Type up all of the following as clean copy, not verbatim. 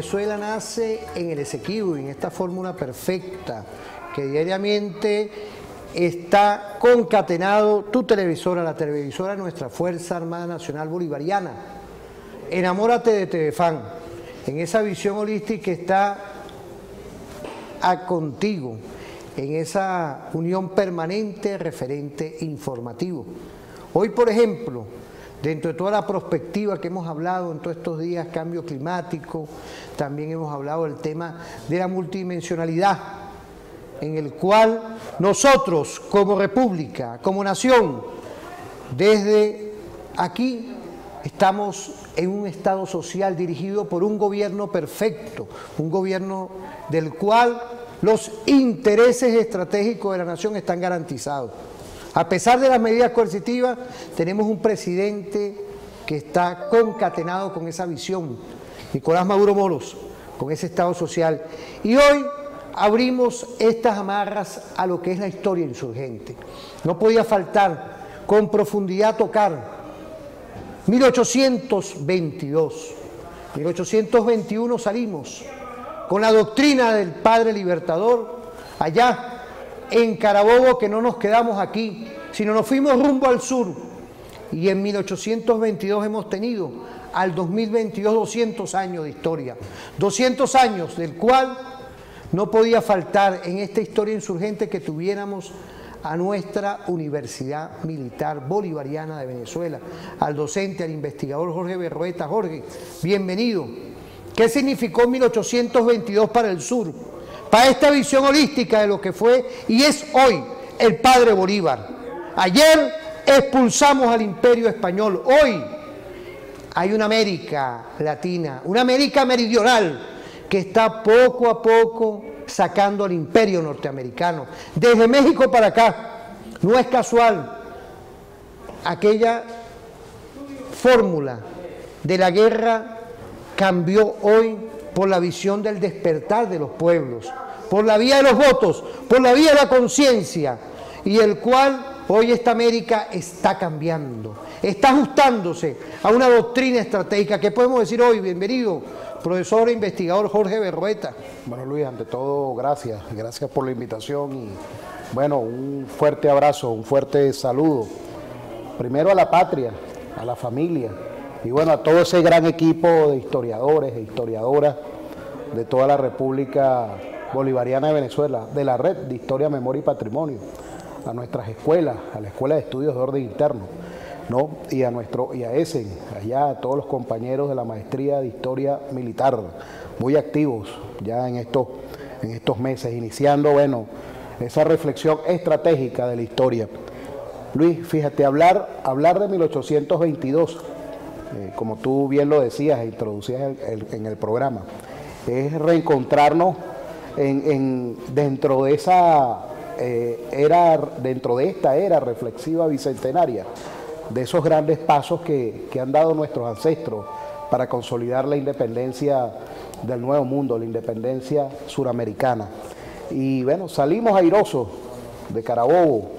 Venezuela nace en el Esequibo, en esta fórmula perfecta que diariamente está concatenado tu televisora, la televisora de nuestra Fuerza Armada Nacional Bolivariana. Enamórate de Telefan, en esa visión holística que está contigo, en esa unión permanente, referente informativo. Hoy, por ejemplo, dentro de toda la perspectiva que hemos hablado en todos estos días, cambio climático, también hemos hablado del tema de la multidimensionalidad, en el cual nosotros como república, como nación, desde aquí estamos en un estado social dirigido por un gobierno perfecto, un gobierno del cual los intereses estratégicos de la nación están garantizados. A pesar de las medidas coercitivas, tenemos un presidente que está concatenado con esa visión, Nicolás Maduro Moros, con ese estado social. Y hoy abrimos estas amarras a lo que es la historia insurgente. No podía faltar con profundidad tocar 1822, 1821 salimos con la doctrina del Padre Libertador, allá en Carabobo, que no nos quedamos aquí, sino nos fuimos rumbo al sur, y en 1822 hemos tenido al 2022 200 años de historia, 200 años del cual no podía faltar en esta historia insurgente que tuviéramos a nuestra Universidad Militar Bolivariana de Venezuela, al docente, al investigador Jorge Berrueta. Jorge, bienvenido. ¿Qué significó 1822 para el sur? Para esta visión holística de lo que fue y es hoy el Padre Bolívar. Ayer expulsamos al Imperio Español, hoy hay una América Latina, una América meridional que está poco a poco sacando al Imperio norteamericano. Desde México para acá, no es casual, aquella fórmula de la guerra cambió hoy por la visión del despertar de los pueblos, por la vía de los votos, por la vía de la conciencia, y el cual hoy esta América está cambiando, está ajustándose a una doctrina estratégica. ¿Qué podemos decir hoy? Bienvenido, profesor e investigador Jorge Berrueta. Bueno, Luis, ante todo, gracias por la invitación y bueno, un fuerte abrazo, un fuerte saludo, primero a la patria, a la familia, y bueno, a todo ese gran equipo de historiadores e historiadoras de toda la República Bolivariana de Venezuela, de la Red de Historia, Memoria y Patrimonio, a nuestras escuelas, a la Escuela de Estudios de Orden Interno, ¿no? y a ESEN, allá a todos los compañeros de la Maestría de Historia Militar, muy activos ya en estos meses, iniciando, bueno, esa reflexión estratégica de la historia. Luis, fíjate, hablar de 1822, como tú bien lo decías e introducías en el programa, es reencontrarnos dentro de esta era reflexiva bicentenaria, de esos grandes pasos que han dado nuestros ancestros para consolidar la independencia del Nuevo Mundo, la independencia suramericana. Y bueno, salimos airosos de Carabobo,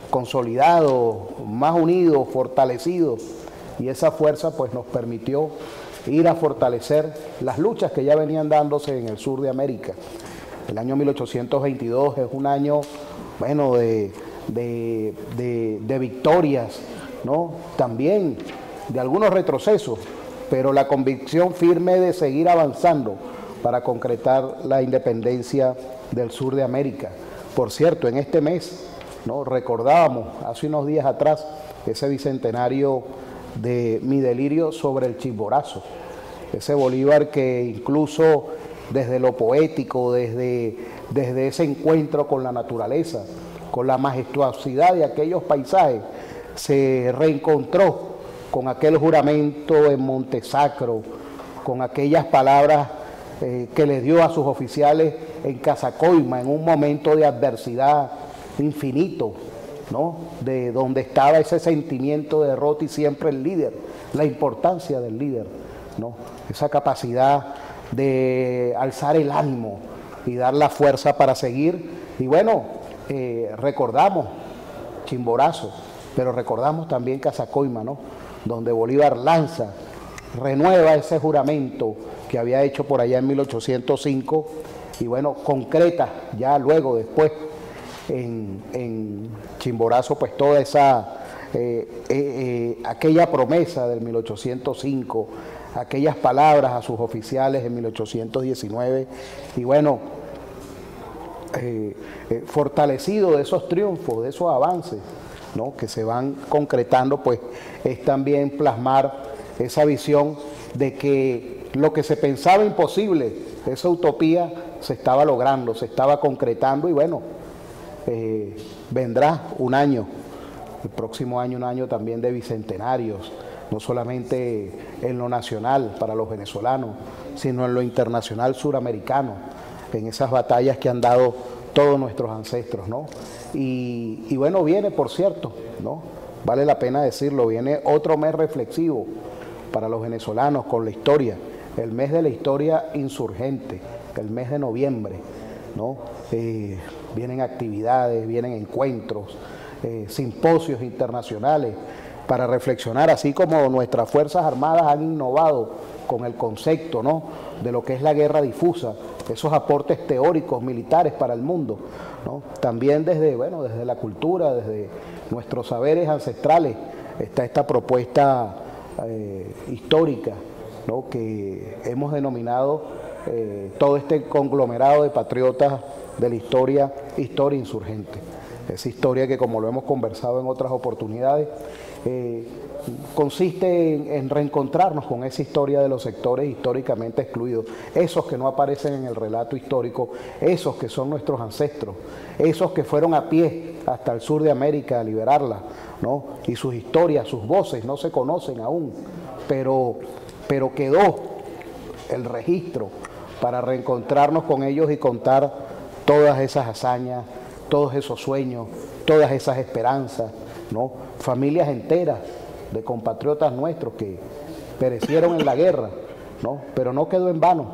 consolidados, más unidos, fortalecidos, y esa fuerza pues nos permitió ir a fortalecer las luchas que ya venían dándose en el sur de América. El año 1822 es un año, bueno, de victorias, ¿no? También de algunos retrocesos, pero la convicción firme de seguir avanzando para concretar la independencia del sur de América. Por cierto, en este mes, ¿no?, recordábamos hace unos días atrás ese bicentenario de mi delirio sobre el Chimborazo, ese Bolívar que incluso desde lo poético, desde ese encuentro con la naturaleza, con la majestuosidad de aquellos paisajes, se reencontró con aquel juramento en Montesacro, con aquellas palabras que le dio a sus oficiales en Casacoima, en un momento de adversidad infinito, ¿no?, de donde estaba ese sentimiento de derrota y siempre el líder, la importancia del líder, ¿no?, esa capacidad de alzar el ánimo y dar la fuerza para seguir. Y bueno, recordamos Chimborazo, pero recordamos también Casacoima, ¿no?, donde Bolívar renueva ese juramento que había hecho por allá en 1805, y bueno, concreta ya luego, después, en Chimborazo, pues toda esa, aquella promesa del 1805, aquellas palabras a sus oficiales en 1819, y bueno, fortalecido de esos triunfos, de esos avances, ¿no?, que se van concretando, pues es también plasmar esa visión de que lo que se pensaba imposible, esa utopía se estaba logrando, se estaba concretando, y bueno, vendrá un año, el próximo año, un año también de bicentenarios, no solamente en lo nacional para los venezolanos, sino en lo internacional suramericano, en esas batallas que han dado todos nuestros ancestros, ¿no? Y bueno, viene, por cierto, ¿no?, vale la pena decirlo, viene otro mes reflexivo para los venezolanos con la historia, el mes de la historia insurgente, el mes de noviembre, ¿no? Vienen actividades, vienen encuentros, simposios internacionales para reflexionar, así como nuestras Fuerzas Armadas han innovado con el concepto, ¿no?, de lo que es la guerra difusa, esos aportes teóricos militares para el mundo, ¿no? También desde, bueno, desde la cultura, desde nuestros saberes ancestrales, está esta propuesta histórica, ¿no?, que hemos denominado todo este conglomerado de patriotas de la historia insurgente. Esa historia que, como lo hemos conversado en otras oportunidades, consiste en reencontrarnos con esa historia de los sectores históricamente excluidos, esos que no aparecen en el relato histórico, esos que son nuestros ancestros, esos que fueron a pie hasta el sur de América a liberarla, ¿no?, y sus historias, sus voces no se conocen aún, pero quedó el registro para reencontrarnos con ellos y contar todas esas hazañas, todos esos sueños, todas esas esperanzas, ¿no?, familias enteras de compatriotas nuestros que perecieron en la guerra, ¿no?, pero no quedó en vano.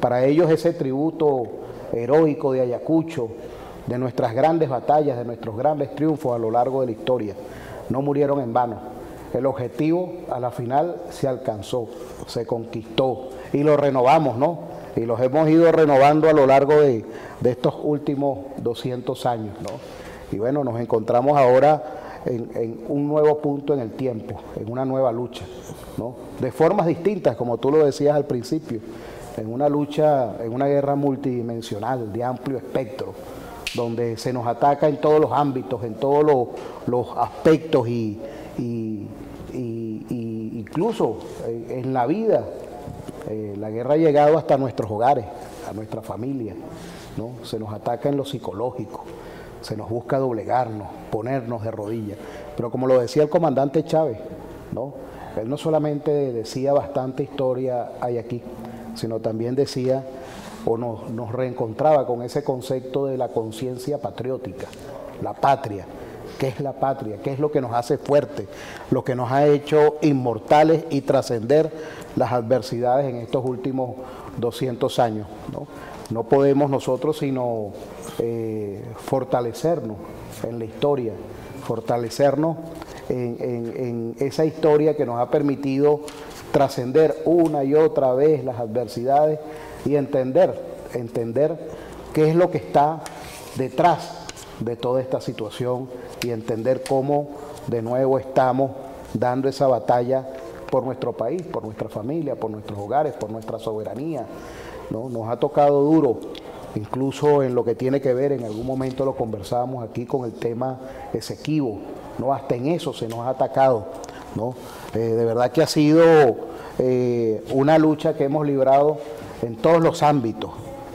Para ellos ese tributo heroico de Ayacucho, de nuestras grandes batallas, de nuestros grandes triunfos a lo largo de la historia, no murieron en vano. El objetivo a la final se alcanzó, se conquistó y lo renovamos, ¿no? Y los hemos ido renovando a lo largo de estos últimos 200 años, ¿no? Y bueno, nos encontramos ahora en un nuevo punto en el tiempo, en una nueva lucha, ¿no?, de formas distintas, como tú lo decías al principio, en una lucha, en una guerra multidimensional, de amplio espectro, donde se nos ataca en todos los ámbitos, en todos los aspectos y incluso en la vida. La guerra ha llegado hasta nuestros hogares, a nuestra familia, ¿no? Se nos ataca en lo psicológico, se nos busca doblegarnos, ponernos de rodillas. Pero como lo decía el comandante Chávez, ¿no?, él no solamente decía bastante historia hay aquí, sino también decía o nos reencontraba con ese concepto de la conciencia patriótica, la patria. ¿Qué es la patria? ¿Qué es lo que nos hace fuertes? Lo que nos ha hecho inmortales y trascender las adversidades en estos últimos 200 años, ¿no? No podemos nosotros sino fortalecernos en la historia, fortalecernos en esa historia que nos ha permitido trascender una y otra vez las adversidades y entender qué es lo que está detrás de toda esta situación y entender cómo de nuevo estamos dando esa batalla por nuestro país, por nuestra familia, por nuestros hogares, por nuestra soberanía, ¿no? Nos ha tocado duro, incluso en lo que tiene que ver, en algún momento lo conversábamos aquí con el tema Esequibo, ¿no? Hasta en eso se nos ha atacado, ¿no? De verdad que ha sido una lucha que hemos librado en todos los ámbitos,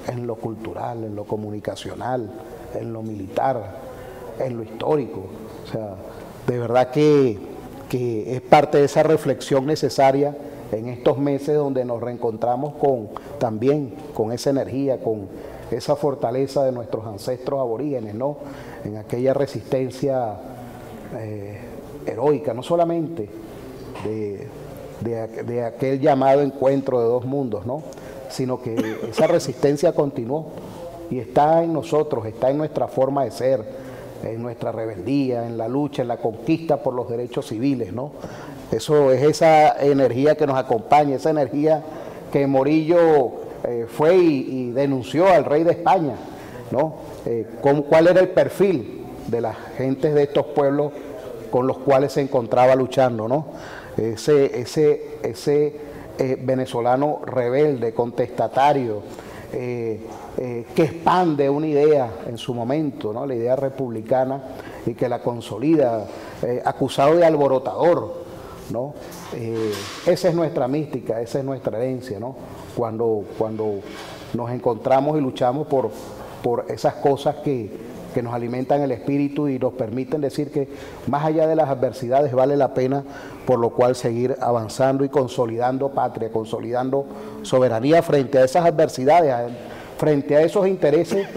en lo cultural, en lo comunicacional, en lo militar, en lo histórico. O sea, de verdad que es parte de esa reflexión necesaria en estos meses donde nos reencontramos también con esa energía, con esa fortaleza de nuestros ancestros aborígenes, ¿no? En aquella resistencia heroica, no solamente de aquel llamado encuentro de dos mundos, ¿no?, sino que esa resistencia continuó y está en nosotros, está en nuestra forma de ser, en nuestra rebeldía, en la lucha, en la conquista por los derechos civiles, ¿no? Eso es esa energía que nos acompaña, esa energía que Morillo fue y denunció al rey de España, ¿no? ¿Cuál era el perfil de las gentes de estos pueblos con los cuales se encontraba luchando, ¿no? Ese venezolano rebelde, contestatario, que expande una idea en su momento, ¿no? La idea republicana, y que la consolida, acusado de alborotador, ¿no? Esa es nuestra mística, esa es nuestra herencia, ¿no? Cuando nos encontramos y luchamos por esas cosas que nos alimentan el espíritu y nos permiten decir que más allá de las adversidades vale la pena, por lo cual seguir avanzando y consolidando patria, consolidando soberanía frente a esas adversidades, frente a esos intereses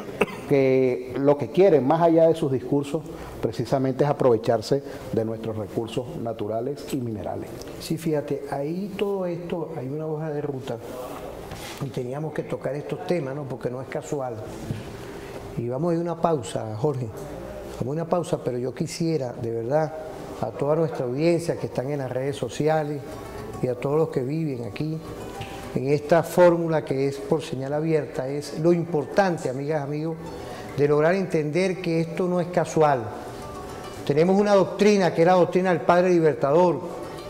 que lo que quieren, más allá de sus discursos, precisamente es aprovecharse de nuestros recursos naturales y minerales. Sí, fíjate, ahí todo esto, hay una hoja de ruta y teníamos que tocar estos temas, ¿no? Porque no es casual. Y vamos a ir a una pausa, Jorge, vamos a una pausa, pero yo quisiera, de verdad, a toda nuestra audiencia que están en las redes sociales y a todos los que viven aquí, en esta fórmula que es por señal abierta, es lo importante, amigas, amigos, de lograr entender que esto no es casual. Tenemos una doctrina que es la doctrina del Padre Libertador,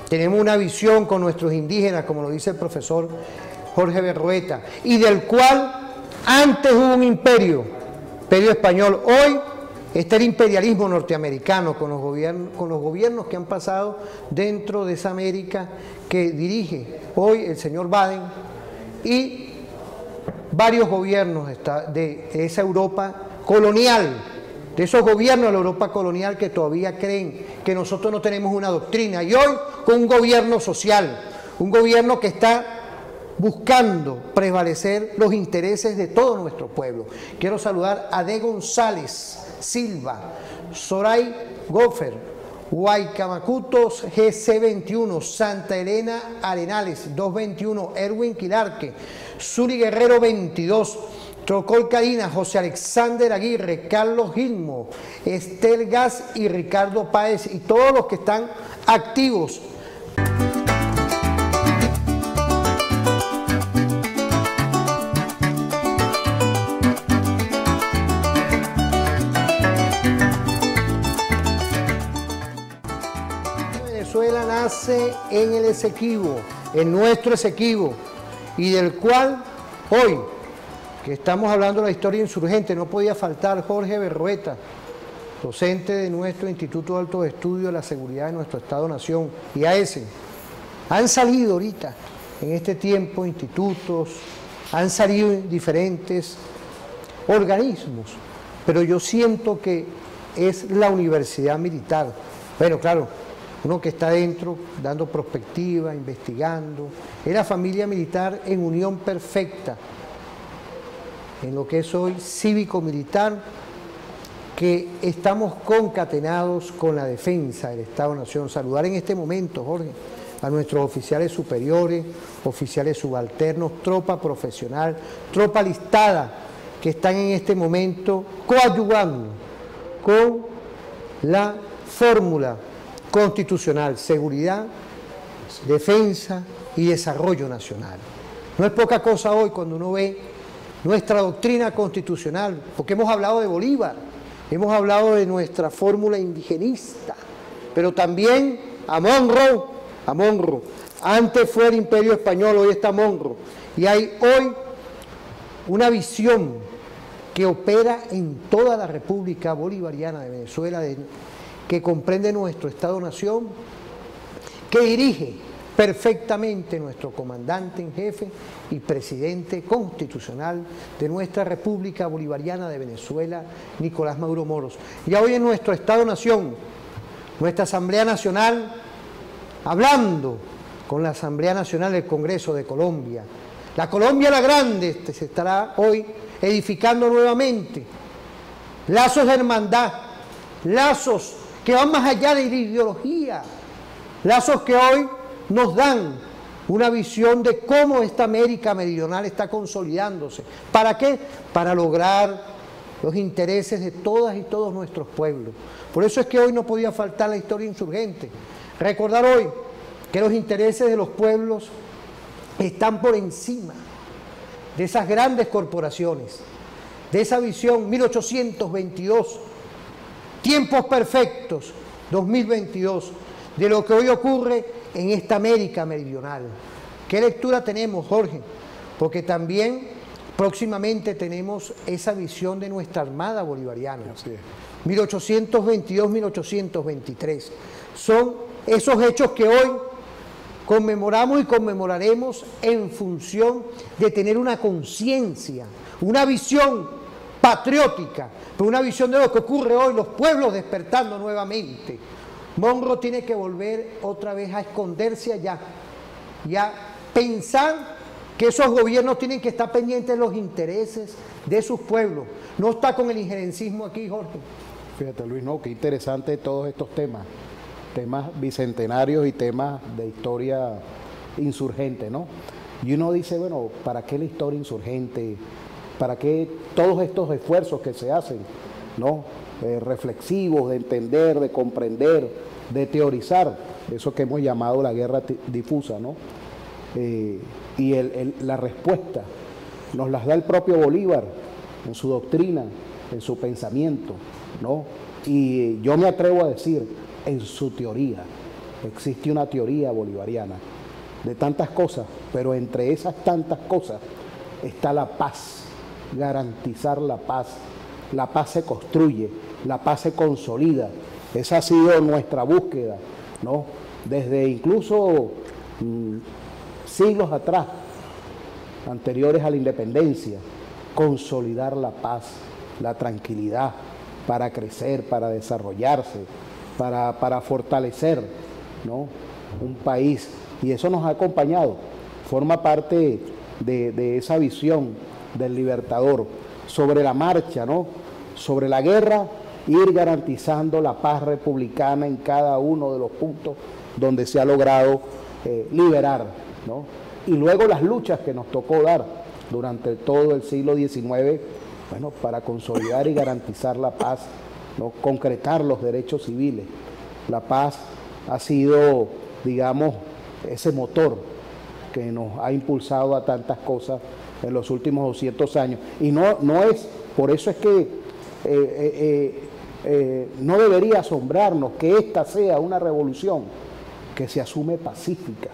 tenemos una visión con nuestros indígenas, como lo dice el profesor Jorge Berrueta, y del cual antes hubo un imperio español. Hoy está el imperialismo norteamericano con los gobiernos que han pasado dentro de esa América que dirige hoy el señor Biden y varios gobiernos de esa Europa colonial, de esos gobiernos de la Europa colonial que todavía creen que nosotros no tenemos una doctrina, y hoy con un gobierno social, un gobierno que está buscando prevalecer los intereses de todo nuestro pueblo. Quiero saludar a De González Silva, Soray Gofer, Huaycamacutos GC21, Santa Elena Arenales 221, Erwin Quilarque, Zuli Guerrero 22, Trocol Cadina, José Alexander Aguirre, Carlos Gilmo, Estel Gas y Ricardo Páez, y todos los que están activos. Venezuela nace en el Esequibo, en nuestro Esequibo, y del cual hoy, que estamos hablando de la historia insurgente, no podía faltar Jorge Berrueta, docente de nuestro Instituto de Altos Estudios de la Seguridad de nuestro Estado-Nación, IAS. Han salido ahorita, en este tiempo, institutos, han salido diferentes organismos, pero yo siento que es la universidad militar. Bueno, claro, uno que está dentro, dando perspectiva, investigando, es la familia militar en unión perfecta, en lo que es hoy cívico-militar, que estamos concatenados con la defensa del Estado-Nación. Saludar en este momento, Jorge, a nuestros oficiales superiores, oficiales subalternos, tropa profesional, tropa listada, que están en este momento coadyuvando con la fórmula constitucional, seguridad, defensa y desarrollo nacional. No es poca cosa hoy cuando uno ve nuestra doctrina constitucional, porque hemos hablado de Bolívar, hemos hablado de nuestra fórmula indigenista, pero también a Monroe, antes fue el Imperio Español, hoy está Monroe, y hay hoy una visión que opera en toda la República Bolivariana de Venezuela, que comprende nuestro Estado-Nación, que dirige perfectamente nuestro comandante en jefe y presidente constitucional de nuestra República Bolivariana de Venezuela, Nicolás Maduro Moros. Y hoy en nuestro Estado-Nación, nuestra Asamblea Nacional, hablando con la Asamblea Nacional del Congreso de Colombia, la Colombia la Grande se estará hoy edificando nuevamente, lazos de hermandad, lazos que van más allá de la ideología, lazos que hoy nos dan una visión de cómo esta América meridional está consolidándose. ¿Para qué? Para lograr los intereses de todas y todos nuestros pueblos. Por eso es que hoy no podía faltar la historia insurgente. Recordar hoy que los intereses de los pueblos están por encima de esas grandes corporaciones, de esa visión 1822, tiempos perfectos 2022, de lo que hoy ocurre en esta América meridional. ¿Qué lectura tenemos, Jorge? Porque también próximamente tenemos esa visión de nuestra Armada Bolivariana. 1822-1823. Son esos hechos que hoy conmemoramos y conmemoraremos en función de tener una conciencia, una visión patriótica, pero una visión de lo que ocurre hoy, los pueblos despertando nuevamente. Monroe tiene que volver otra vez a esconderse allá y a pensar que esos gobiernos tienen que estar pendientes de los intereses de sus pueblos. No está con el injerencismo aquí, Jorge. Fíjate, Luis, no, qué interesante todos estos temas bicentenarios y temas de historia insurgente, ¿no? Y uno dice, bueno, ¿para qué la historia insurgente? ¿Para qué todos estos esfuerzos que se hacen, ¿no? Reflexivos, de entender, de comprender, de teorizar, eso que hemos llamado la guerra difusa, ¿no? Y la respuesta nos las da el propio Bolívar en su doctrina, en su pensamiento, ¿no? Y yo me atrevo a decir, en su teoría, existe una teoría bolivariana de tantas cosas, pero entre esas tantas cosas está la paz, garantizar la paz. La paz se construye, la paz se consolida. Esa ha sido nuestra búsqueda, ¿no? Desde incluso siglos atrás, anteriores a la independencia, consolidar la paz, la tranquilidad, para crecer, para desarrollarse, para fortalecer, ¿no? Un país. Y eso nos ha acompañado, forma parte de esa visión del libertador, sobre la marcha, ¿no? Sobre la guerra, ir garantizando la paz republicana en cada uno de los puntos donde se ha logrado liberar, ¿no? Y luego las luchas que nos tocó dar durante todo el siglo XIX, bueno, para consolidar y garantizar la paz, ¿no? Concretar los derechos civiles. La paz ha sido, digamos, ese motor que nos ha impulsado a tantas cosas en los últimos 200 años. Y no es, por eso es que no debería asombrarnos que esta sea una revolución que se asume pacífica,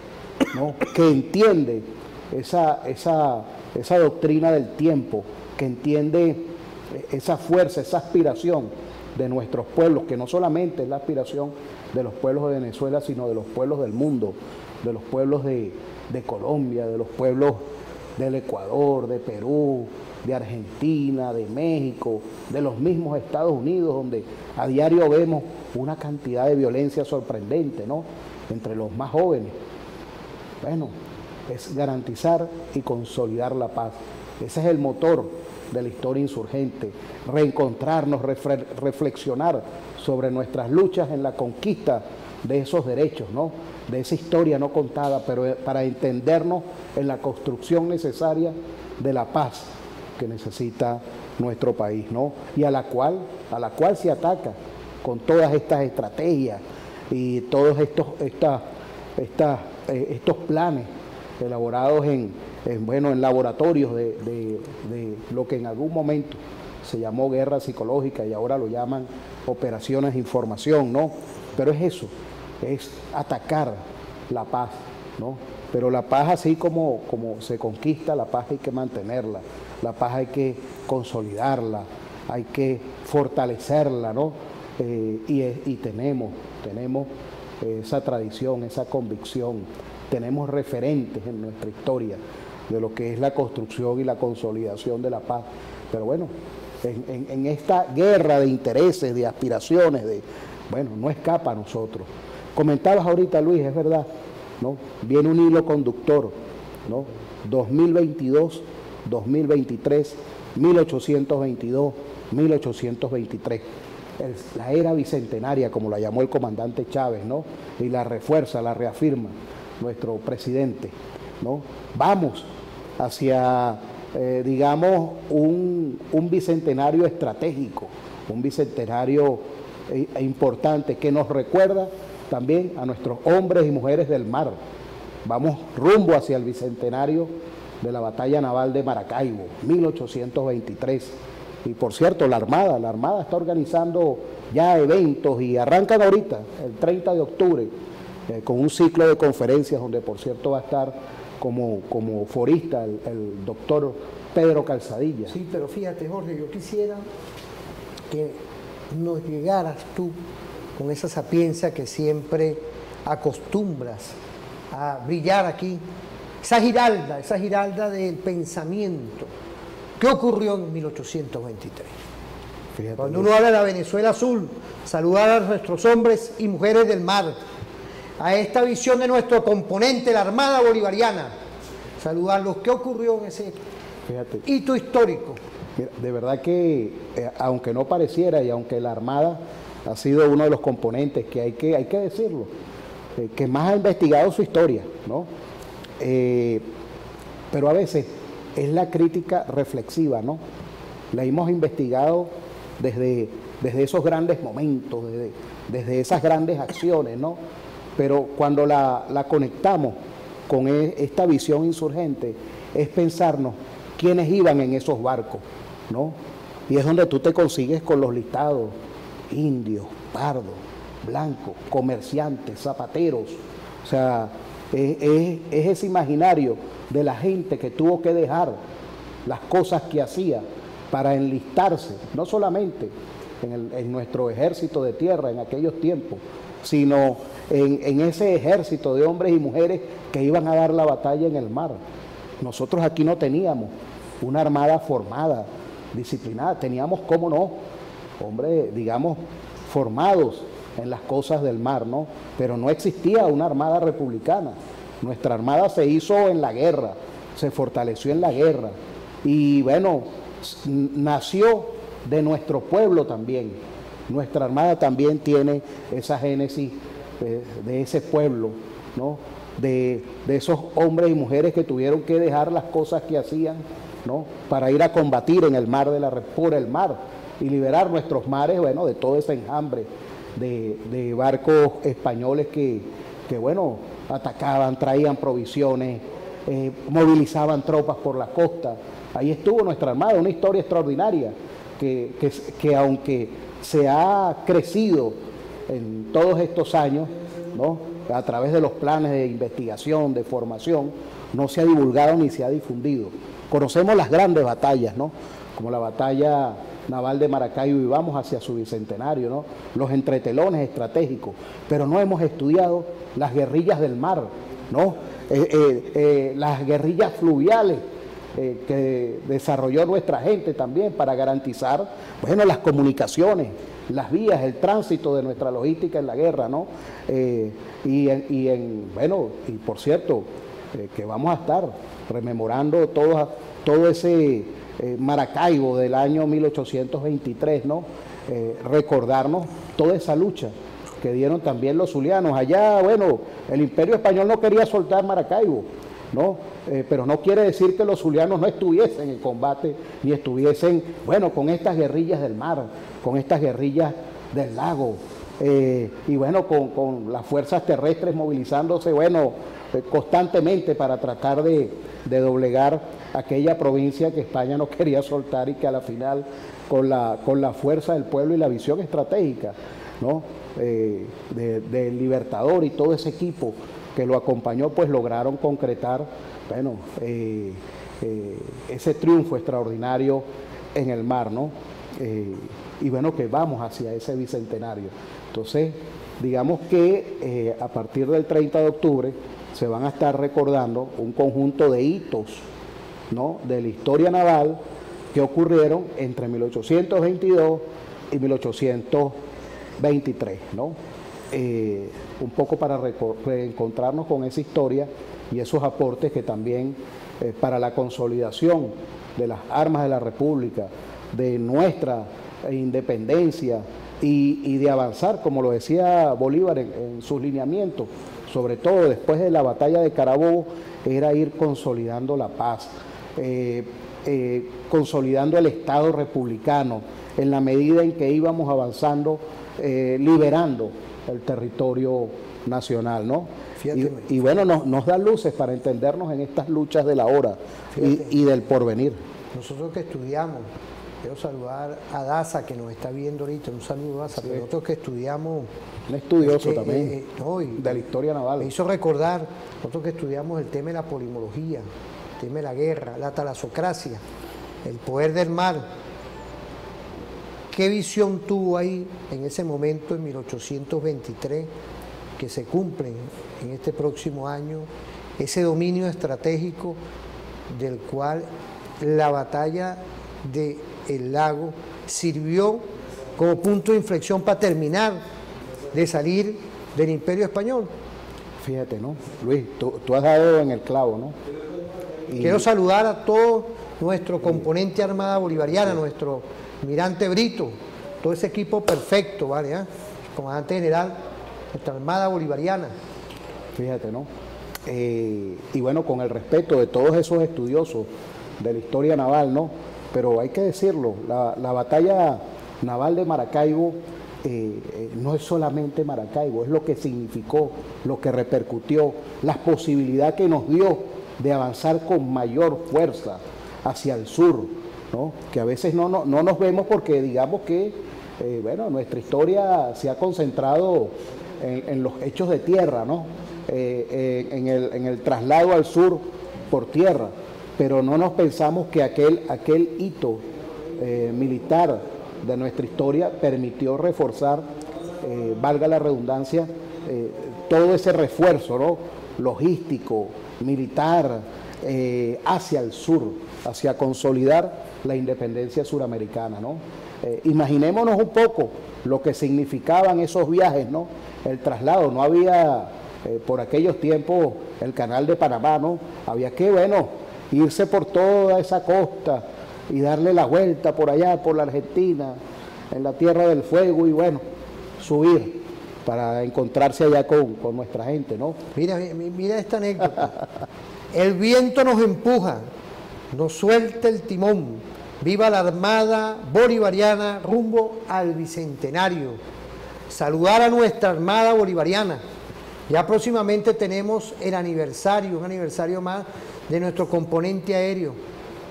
¿no? Que entiende esa doctrina del tiempo, que entiende esa fuerza, esa aspiración de nuestros pueblos, que no solamente es la aspiración de los pueblos de Venezuela, sino de los pueblos del mundo, de los pueblos de Colombia, de los pueblos del Ecuador, de Perú, de Argentina, de México, de los mismos Estados Unidos, donde a diario vemos una cantidad de violencia sorprendente, ¿no? Entre los más jóvenes. Bueno, es garantizar y consolidar la paz. Ese es el motor de la historia insurgente, reencontrarnos, reflexionar sobre nuestras luchas en la conquista de esos derechos, ¿no? De esa historia no contada, pero para entendernos en la construcción necesaria de la paz que necesita nuestro país, ¿no? Y a la cual se ataca con todas estas estrategias y todos estos planes elaborados en laboratorios de lo que en algún momento se llamó guerra psicológica y ahora lo llaman operaciones de información, ¿no? Pero es eso, es atacar la paz, ¿no? Pero la paz, así como se conquista, la paz hay que mantenerla, la paz hay que consolidarla, hay que fortalecerla, ¿no? Y tenemos esa tradición, esa convicción, tenemos referentes en nuestra historia de lo que es la construcción y la consolidación de la paz. Pero bueno, en esta guerra de intereses, de aspiraciones, no escapa a nosotros. Comentabas ahorita, Luis, es verdad, ¿no? Viene un hilo conductor, ¿no? 2022, 2023, 1822, 1823. La era bicentenaria, como la llamó el comandante Chávez, ¿no? Y la refuerza, la reafirma nuestro presidente, ¿no? Vamos hacia, digamos, un bicentenario estratégico, un bicentenario importante que nos recuerda también a nuestros hombres y mujeres del mar, vamos rumbo hacia el bicentenario de la batalla naval de Maracaibo, 1823. Y por cierto, la Armada está organizando ya eventos y arrancan ahorita, el 30 de octubre, con un ciclo de conferencias donde por cierto va a estar como forista el doctor Pedro Calzadilla. Sí, pero fíjate, Jorge, yo quisiera que nos llegaras tú con esa sapiencia que siempre acostumbras a brillar aquí, esa giralda del pensamiento. ¿Qué ocurrió en 1823? Fíjate, cuando uno habla de la Venezuela azul, saludar a nuestros hombres y mujeres del mar, a esta visión de nuestro componente, la Armada Bolivariana, saludarlos. ¿Qué ocurrió en ese hito histórico? Mira, de verdad que, aunque no pareciera y aunque la Armada ha sido uno de los componentes que hay que decirlo, que más ha investigado su historia, ¿no? Pero a veces es la crítica reflexiva, ¿no? La hemos investigado desde esos grandes momentos, desde esas grandes acciones, ¿no? Pero cuando la conectamos con esta visión insurgente, es pensarnos quiénes iban en esos barcos, ¿no? Y es donde tú te consigues con los listados: indios, pardos, blancos, comerciantes, zapateros. O sea, es ese imaginario de la gente que tuvo que dejar las cosas que hacía para enlistarse, no solamente en nuestro ejército de tierra en aquellos tiempos, sino en ese ejército de hombres y mujeres que iban a dar la batalla en el mar. Nosotros aquí no teníamos una armada formada, disciplinada, teníamos, cómo no, hombres, digamos, formados en las cosas del mar, ¿no? Pero no existía una armada republicana. Nuestra armada se hizo en la guerra, se fortaleció en la guerra y bueno, nació de nuestro pueblo también. Nuestra armada también tiene esa génesis de ese pueblo, ¿no? De esos hombres y mujeres que tuvieron que dejar las cosas que hacían, ¿no? Para ir a combatir en el mar por el mar y liberar nuestros mares, bueno, de todo ese enjambre de barcos españoles que bueno, atacaban, traían provisiones, movilizaban tropas por la costa. Ahí estuvo nuestra armada, una historia extraordinaria que aunque se ha crecido en todos estos años, ¿no? A través de los planes de investigación, de formación, no se ha divulgado ni se ha difundido. Conocemos las grandes batallas, ¿no? Como la batalla naval de Maracaibo y vamos hacia su bicentenario, ¿no? Los entretelones estratégicos, pero no hemos estudiado las guerrillas del mar, ¿no? Las guerrillas fluviales que desarrolló nuestra gente también para garantizar, bueno, las comunicaciones, las vías, el tránsito de nuestra logística en la guerra, ¿no? Bueno, y por cierto, que vamos a estar rememorando todo ese Maracaibo del año 1823, ¿no? Recordarnos toda esa lucha que dieron también los zulianos. Allá, bueno, el Imperio Español no quería soltar Maracaibo, ¿no? Pero no quiere decir que los zulianos no estuviesen en combate, ni estuviesen, bueno, con estas guerrillas del mar, con estas guerrillas del lago, y bueno, con las fuerzas terrestres movilizándose, bueno, constantemente para tratar de doblegar aquella provincia que España no quería soltar y que a la final, con la fuerza del pueblo y la visión estratégica, ¿no? Del Libertador y todo ese equipo que lo acompañó, pues lograron concretar, bueno, ese triunfo extraordinario en el mar, ¿no? Y bueno, que vamos hacia ese bicentenario. Entonces, digamos que a partir del 30 de octubre se van a estar recordando un conjunto de hitos, ¿no? De la historia naval que ocurrieron entre 1822 y 1823, ¿no? Un poco para reencontrarnos con esa historia y esos aportes que también para la consolidación de las armas de la República, de nuestra independencia y de avanzar, como lo decía Bolívar en sus lineamientos, sobre todo después de la batalla de Carabobo, era ir consolidando la paz, consolidando el Estado republicano, en la medida en que íbamos avanzando, liberando el territorio nacional, ¿no? Y bueno, nos da luces para entendernos en estas luchas de la hora y del porvenir. Nosotros que estudiamos, quiero saludar a Daza que nos está viendo ahorita, un saludo Daza, pero nosotros que estudiamos... Un estudioso también de la historia naval. Me hizo recordar, nosotros que estudiamos el tema de la polimología, el tema de la guerra, la talasocracia, el poder del mar. ¿Qué visión tuvo ahí en ese momento, en 1823, que se cumple en este próximo año, ese dominio estratégico del cual la batalla del lago sirvió como punto de inflexión para terminar de salir del Imperio Español? Fíjate, ¿no? Luis, tú has dado en el clavo, ¿no? Quiero saludar a todo nuestro componente Armada Bolivariana, nuestro Almirante Brito, todo ese equipo perfecto, ¿vale? Comandante General, nuestra Armada Bolivariana. Fíjate, ¿no? Y bueno, con el respeto de todos esos estudiosos de la historia naval, ¿no? Pero hay que decirlo, la batalla naval de Maracaibo no es solamente Maracaibo, es lo que significó, lo que repercutió, la posibilidad que nos dio de avanzar con mayor fuerza hacia el sur, ¿no? Que a veces no nos vemos porque digamos que, bueno, nuestra historia se ha concentrado en los hechos de tierra, ¿no? En el traslado al sur por tierra, pero no nos pensamos que aquel hito militar de nuestra historia permitió reforzar, valga la redundancia, todo ese refuerzo, ¿no? Logístico, militar, hacia el sur, hacia consolidar la independencia suramericana, ¿no? Imaginémonos un poco lo que significaban esos viajes, ¿no? El traslado, no había por aquellos tiempos el canal de Panamá, ¿no? Había que, bueno, irse por toda esa costa y darle la vuelta por allá, por la Argentina, en la Tierra del Fuego, y bueno, subir para encontrarse allá con nuestra gente, ¿no? Mira esta anécdota. El viento nos empuja, nos suelta el timón. Viva la Armada Bolivariana rumbo al Bicentenario. Saludar a nuestra Armada Bolivariana. Ya próximamente tenemos el aniversario, un aniversario más de nuestro componente aéreo,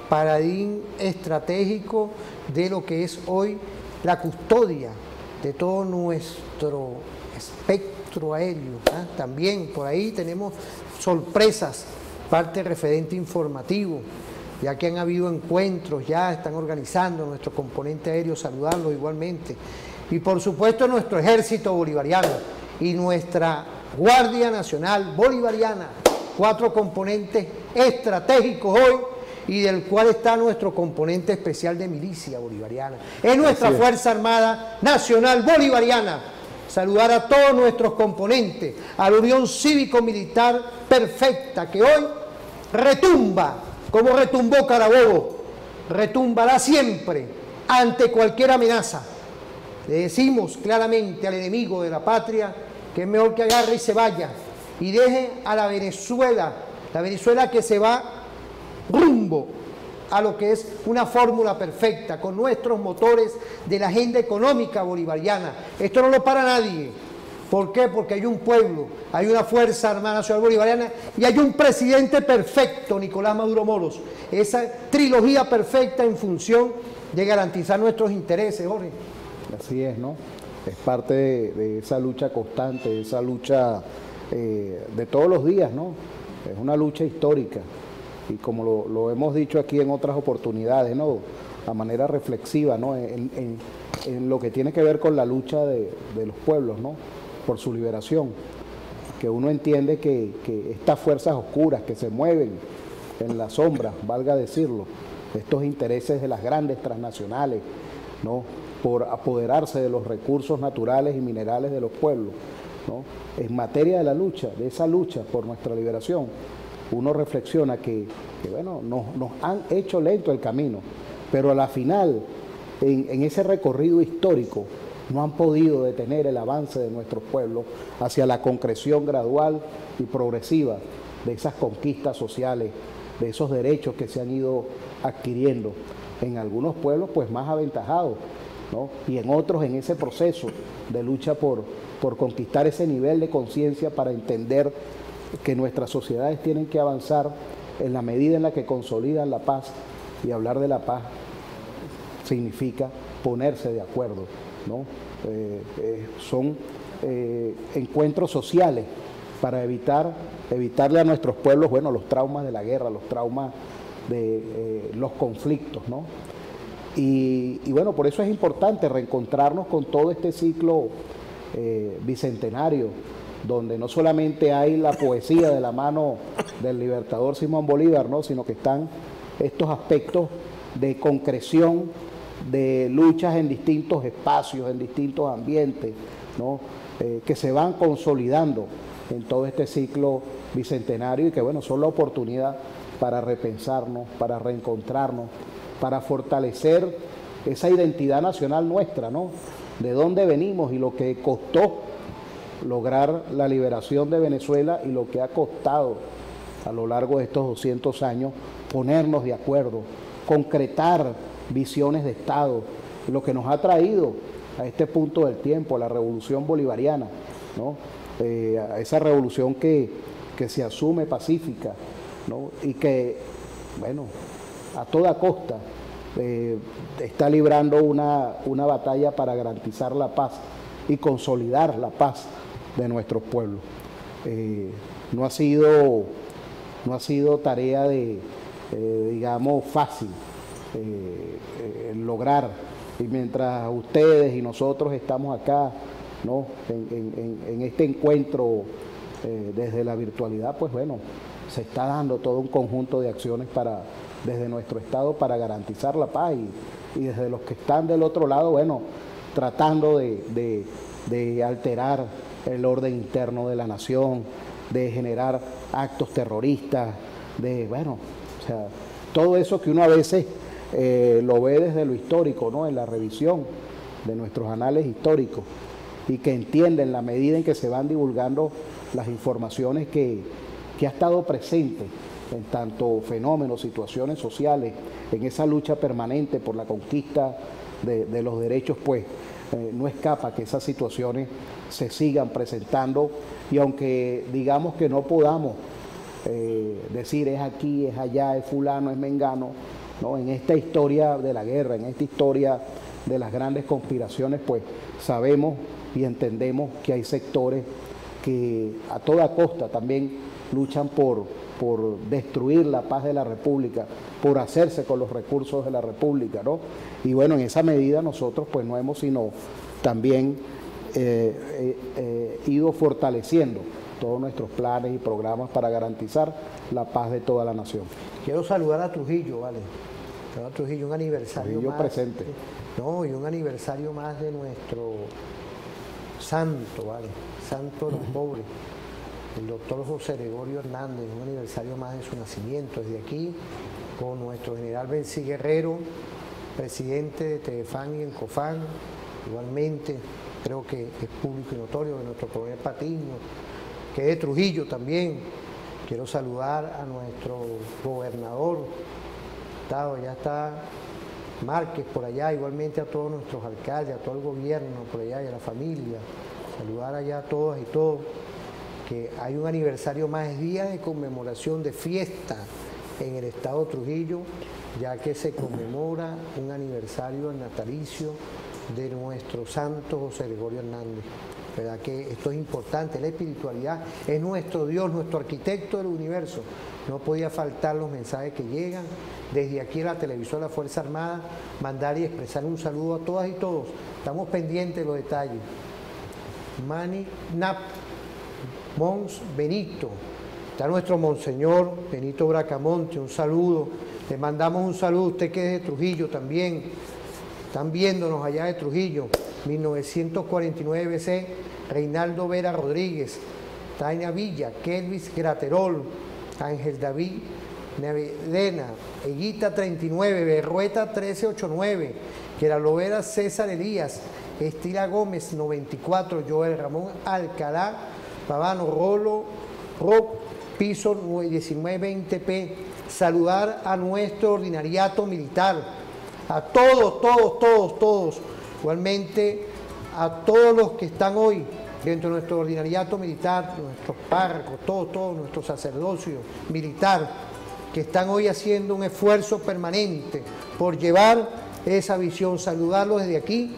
paradín estratégico de lo que es hoy la custodia de todo nuestro espectro aéreo. También por ahí tenemos sorpresas, parte referente informativo, ya que han habido encuentros, ya están organizando nuestro componente aéreo, saludarlos igualmente. Y por supuesto nuestro ejército bolivariano y nuestra Guardia Nacional Bolivariana, 4 componentes estratégicos hoy, y del cual está nuestro componente especial de milicia bolivariana. Es nuestra Fuerza Armada Nacional Bolivariana. Saludar a todos nuestros componentes, a la Unión Cívico-Militar perfecta, que hoy retumba, como retumbó Carabobo, retumbará siempre ante cualquier amenaza. Le decimos claramente al enemigo de la patria que es mejor que agarre y se vaya y deje a la Venezuela que se va rumbo a lo que es una fórmula perfecta, con nuestros motores de la agenda económica bolivariana. Esto no lo para nadie. ¿Por qué? Porque hay un pueblo, hay una Fuerza Armada Nacional Bolivariana y hay un presidente perfecto, Nicolás Maduro Moros. Esa trilogía perfecta en función de garantizar nuestros intereses, Jorge. Así es, ¿no? Es parte de esa lucha constante, de esa lucha de todos los días, ¿no? Es una lucha histórica. Y como lo hemos dicho aquí en otras oportunidades, ¿no? A manera reflexiva, ¿no? En lo que tiene que ver con la lucha de los pueblos, ¿no? Por su liberación, que uno entiende que estas fuerzas oscuras que se mueven en las sombras, valga decirlo, estos intereses de las grandes transnacionales, ¿no? Por apoderarse de los recursos naturales y minerales de los pueblos, ¿no? En materia de la lucha, de esa lucha por nuestra liberación, uno reflexiona que bueno, nos han hecho lento el camino, pero a la final, en ese recorrido histórico, no han podido detener el avance de nuestros pueblos hacia la concreción gradual y progresiva de esas conquistas sociales, de esos derechos que se han ido adquiriendo en algunos pueblos pues más aventajados, ¿no? Y en otros en ese proceso de lucha por por conquistar ese nivel de conciencia para entender que nuestras sociedades tienen que avanzar en la medida en la que consolidan la paz, y hablar de la paz significa ponerse de acuerdo, ¿no? Son encuentros sociales para evitarle a nuestros pueblos, bueno, los traumas de la guerra, los traumas de los conflictos, ¿no? Y bueno, por eso es importante reencontrarnos con todo este ciclo bicentenario, donde no solamente hay la poesía de la mano del libertador Simón Bolívar, ¿no?, sino que están estos aspectos de concreción, de luchas en distintos espacios, en distintos ambientes, ¿no?, que se van consolidando en todo este ciclo bicentenario y que, bueno, son la oportunidad para repensarnos, para reencontrarnos, para fortalecer esa identidad nacional nuestra, ¿no?, de dónde venimos y lo que costó lograr la liberación de Venezuela y lo que ha costado a lo largo de estos 200 años ponernos de acuerdo, concretar visiones de Estado, lo que nos ha traído a este punto del tiempo, a la revolución bolivariana, ¿no?, a esa revolución que se asume pacífica, ¿no?, y que, bueno, a toda costa está librando una batalla para garantizar la paz y consolidar la paz de nuestros pueblos. No ha sido tarea digamos, fácil lograr, y mientras ustedes y nosotros estamos acá, ¿no?, en este encuentro desde la virtualidad, pues bueno, se está dando todo un conjunto de acciones desde nuestro Estado para garantizar la paz, y desde los que están del otro lado, bueno, tratando de alterar el orden interno de la nación, de generar actos terroristas, bueno, o sea, todo eso que uno a veces lo ve desde lo histórico, ¿no?, en la revisión de nuestros anales históricos, y que entiende en la medida en que se van divulgando las informaciones que ha estado presente en tanto fenómenos, situaciones sociales, en esa lucha permanente por la conquista de los derechos, pues no escapa que esas situaciones se sigan presentando, y aunque digamos que no podamos decir es aquí, es allá, es fulano, es mengano, ¿no?, en esta historia de la guerra, en esta historia de las grandes conspiraciones, pues sabemos y entendemos que hay sectores que a toda costa también luchan por destruir la paz de la República, por hacerse con los recursos de la República, ¿no? Y bueno, en esa medida nosotros pues no hemos sino también ido fortaleciendo todos nuestros planes y programas para garantizar la paz de toda la nación. Quiero saludar a Trujillo, ¿vale? A Trujillo, un aniversario Trujillo más. Presente. No, y un aniversario más de nuestro santo, ¿vale? Santo de los pobres, el doctor José Gregorio Hernández, un aniversario más de su nacimiento. Desde aquí, con nuestro general Bencí Guerrero, presidente de TEDEFAN y ENCOFAN, igualmente, creo que es público y notorio, de nuestro coronel Patiño, que es de Trujillo también. Quiero saludar a nuestro gobernador, ya está Márquez por allá, igualmente a todos nuestros alcaldes, a todo el gobierno por allá y a la familia. Saludar allá a todas y todos, que hay un aniversario más, es día de conmemoración, de fiesta en el estado de Trujillo, ya que se conmemora un aniversario natalicio de nuestro santo José Gregorio Hernández. ¿Verdad que esto es importante? La espiritualidad es nuestro Dios, nuestro arquitecto del universo. No podía faltar los mensajes que llegan desde aquí a la televisora de la Fuerza Armada, mandar y expresar un saludo a todas y todos. Estamos pendientes de los detalles. Mani Nap, Mons Benito, está nuestro Monseñor Benito Bracamonte, un saludo. Le mandamos un saludo a usted que es de Trujillo también. Están viéndonos allá de Trujillo. 1949 BC, Reinaldo Vera Rodríguez, Taina Villa, Kelvis Graterol, Ángel David Nevedena, Eguita 39, Berrueta 1389, Queralovera César Elías, Estila Gómez 94, Joel Ramón Alcalá, Pavano Rolo, Rob, piso 1920P. Saludar a nuestro ordinariato militar, a todos. Igualmente a todos los que están hoy dentro de nuestro ordinariato militar, nuestros párrocos, todo nuestro sacerdocio militar, que están hoy haciendo un esfuerzo permanente por llevar esa visión. Saludarlos desde aquí,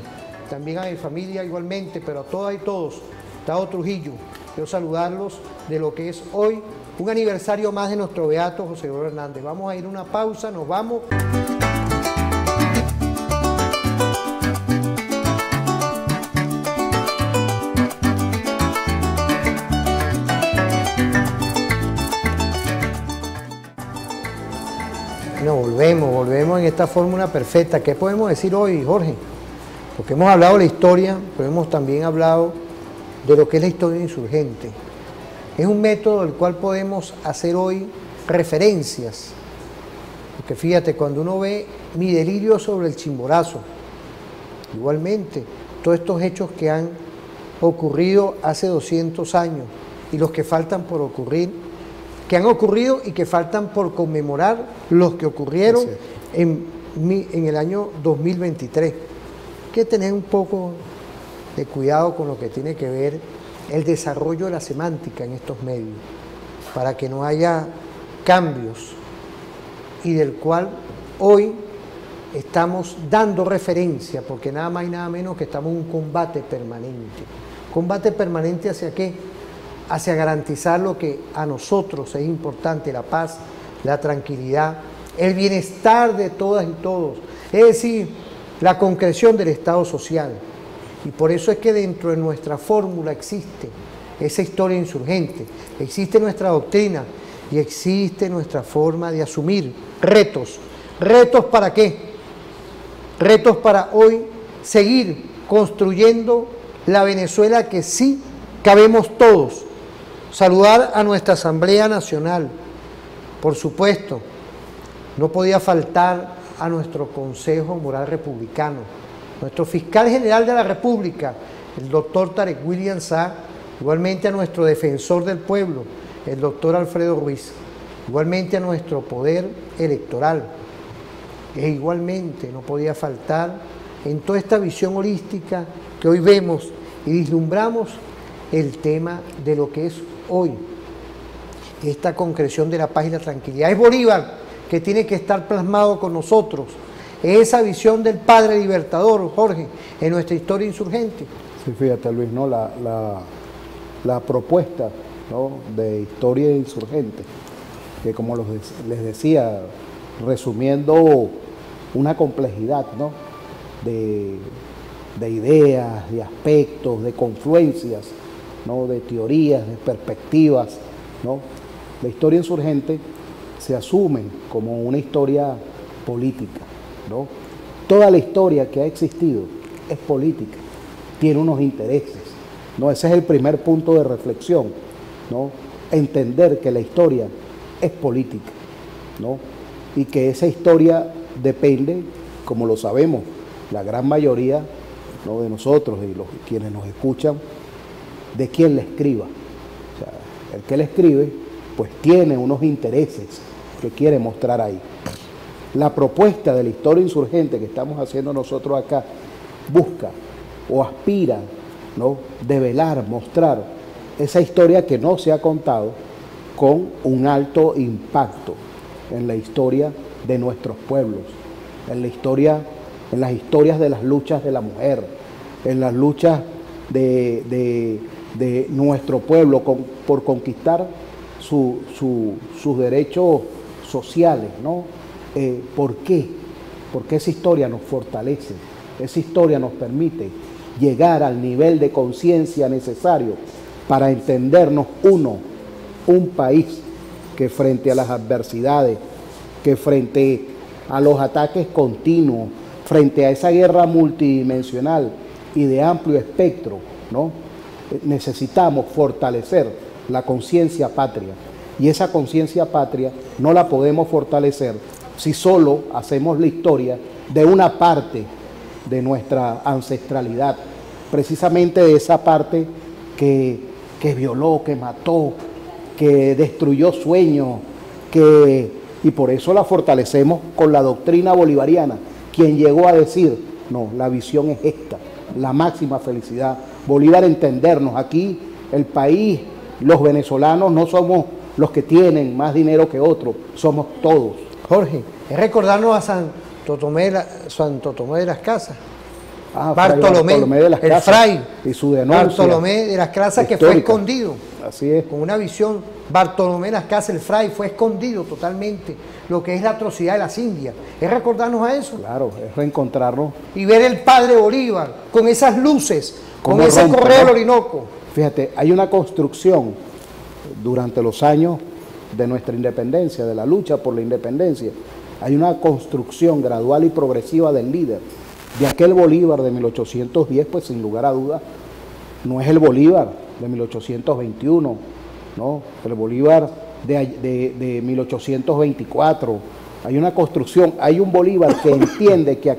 también a mi familia igualmente, pero a todas y todos. Estado Trujillo, quiero saludarlos de lo que es hoy un aniversario más de nuestro beato José Gregorio Hernández. Vamos a ir a una pausa, nos vamos. Volvemos en esta fórmula perfecta. ¿Qué podemos decir hoy, Jorge? Porque hemos hablado de la historia, pero hemos también hablado de lo que es la historia insurgente. Es un método del cual podemos hacer hoy referencias. Porque fíjate, cuando uno ve Mi delirio sobre el Chimborazo, igualmente, todos estos hechos que han ocurrido hace 200 años y los que faltan por ocurrir, que han ocurrido y que faltan por conmemorar los que ocurrieron en el año 2023. Hay que tener un poco de cuidado con lo que tiene que ver el desarrollo de la semántica en estos medios, para que no haya cambios, y del cual hoy estamos dando referencia, porque nada más y nada menos que estamos en un combate permanente. ¿Combate permanente hacia qué? Hacia garantizar lo que a nosotros es importante: la paz, la tranquilidad, el bienestar de todas y todos, es decir, la concreción del Estado social. Y por eso es que dentro de nuestra fórmula existe esa historia insurgente, existe nuestra doctrina y existe nuestra forma de asumir retos. ¿Retos para qué? Retos para hoy seguir construyendo la Venezuela que sí cabemos todos. Saludar a nuestra Asamblea Nacional, por supuesto. No podía faltar a nuestro Consejo Moral Republicano, nuestro Fiscal General de la República, el doctor Tarek William Saab, igualmente a nuestro Defensor del Pueblo, el doctor Alfredo Ruiz, igualmente a nuestro Poder Electoral, e igualmente no podía faltar en toda esta visión holística que hoy vemos y vislumbramos el tema de lo que es hoy esta concreción de la paz y la tranquilidad. Es Bolívar que tiene que estar plasmado con nosotros, esa visión del Padre Libertador, Jorge, en nuestra historia insurgente. Sí, fíjate, Luis, ¿no? La propuesta, ¿no?, de historia insurgente, que como les decía, resumiendo una complejidad, ¿no?, de ideas, de aspectos, de confluencias, ¿no?, de teorías, de perspectivas, ¿no? La historia insurgente se asume como una historia política, ¿no? Toda la historia que ha existido es política, tiene unos intereses, ¿no? Ese es el primer punto de reflexión, ¿no? Entender que la historia es política, ¿no? Y que esa historia depende, como lo sabemos, la gran mayoría, ¿no?, de nosotros y quienes nos escuchan, de quién la escriba. O sea, el que la escribe, pues tiene unos intereses que quiere mostrar ahí. La propuesta de la historia insurgente que estamos haciendo nosotros acá busca o aspira, ¿no?, develar, mostrar esa historia que no se ha contado, con un alto impacto en la historia de nuestros pueblos, en las historias de las luchas de la mujer, en las luchas de nuestro pueblo por conquistar sus derechos sociales, ¿no? ¿Por qué? Porque esa historia nos fortalece, esa historia nos permite llegar al nivel de conciencia necesario para entendernos un país que frente a las adversidades, que frente a los ataques continuos, frente a esa guerra multidimensional y de amplio espectro, ¿no?, necesitamos fortalecer la conciencia patria. Y esa conciencia patria no la podemos fortalecer si solo hacemos la historia de una parte de nuestra ancestralidad, precisamente de esa parte que violó, que mató, que destruyó sueños, y por eso la fortalecemos con la doctrina bolivariana, quien llegó a decir, no, la visión es esta, la máxima felicidad Bolívar entendernos. Aquí el país, los venezolanos no somos los que tienen más dinero que otros, somos todos. Jorge, es recordarnos a Santo Tomé de las Casas. Bartolomé de las Casas, el fray, y su denuncia. Bartolomé de las Casas, que fue escondido. Así es. Con una visión, Bartolomé de las Casas, el fray, fue escondido totalmente. Lo que es la atrocidad de las Indias. Es recordarnos a eso. Claro, es reencontrarnos. Y ver el padre Bolívar con esas luces, con ese correo del Orinoco. Fíjate, hay una construcción durante los años de nuestra independencia, de la lucha por la independencia. Hay una construcción gradual y progresiva del líder. De aquel Bolívar de 1810, pues sin lugar a dudas, no es el Bolívar de 1821, ¿no? El Bolívar de 1824. Hay una construcción, hay un Bolívar que entiende que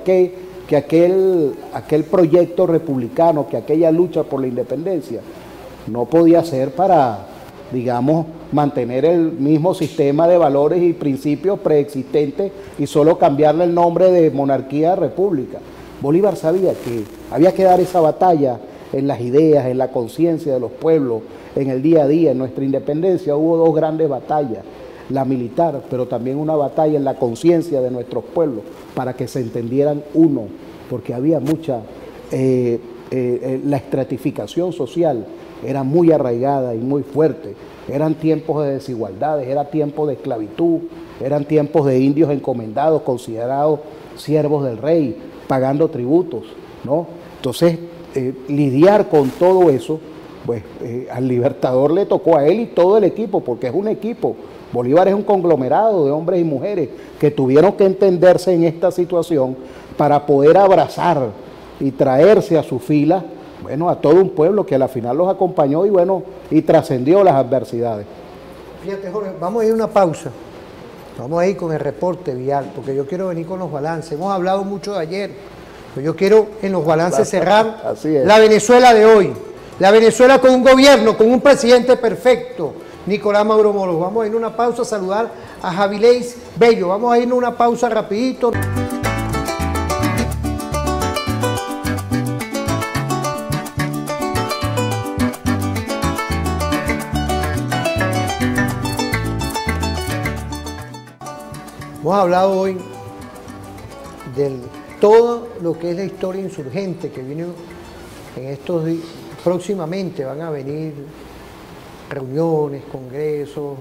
aquel proyecto republicano, que aquella lucha por la independencia, no podía ser para, digamos, mantener el mismo sistema de valores y principios preexistentes y solo cambiarle el nombre de monarquía a república. Bolívar sabía que había que dar esa batalla en las ideas, en la conciencia de los pueblos, en el día a día. En nuestra independencia hubo dos grandes batallas, la militar, pero también una batalla en la conciencia de nuestros pueblos, para que se entendieran uno, porque había mucha, la estratificación social era muy arraigada y muy fuerte. Eran tiempos de desigualdades, era tiempo de esclavitud, eran tiempos de indios encomendados, considerados siervos del rey, pagando tributos, ¿no? Entonces, lidiar con todo eso, pues al Libertador le tocó a él y todo el equipo, porque es un equipo. Bolívar es un conglomerado de hombres y mujeres que tuvieron que entenderse en esta situación para poder abrazar y traerse a su fila, bueno, a todo un pueblo que a la final los acompañó y bueno, y trascendió las adversidades. Fíjate, Jorge, vamos a ir a una pausa. Vamos a ir con el reporte vial, porque yo quiero venir con los balances. Hemos hablado mucho de ayer, pero yo quiero en los balances cerrar la Venezuela de hoy. La Venezuela con un gobierno, con un presidente perfecto, Nicolás Maduro Moros. Vamos a ir a una pausa a saludar a Javileis Bello. Vamos a ir a una pausa rapidito. Hemos hablado hoy de todo lo que es la historia insurgente que viene en estos días. Próximamente van a venir reuniones, congresos,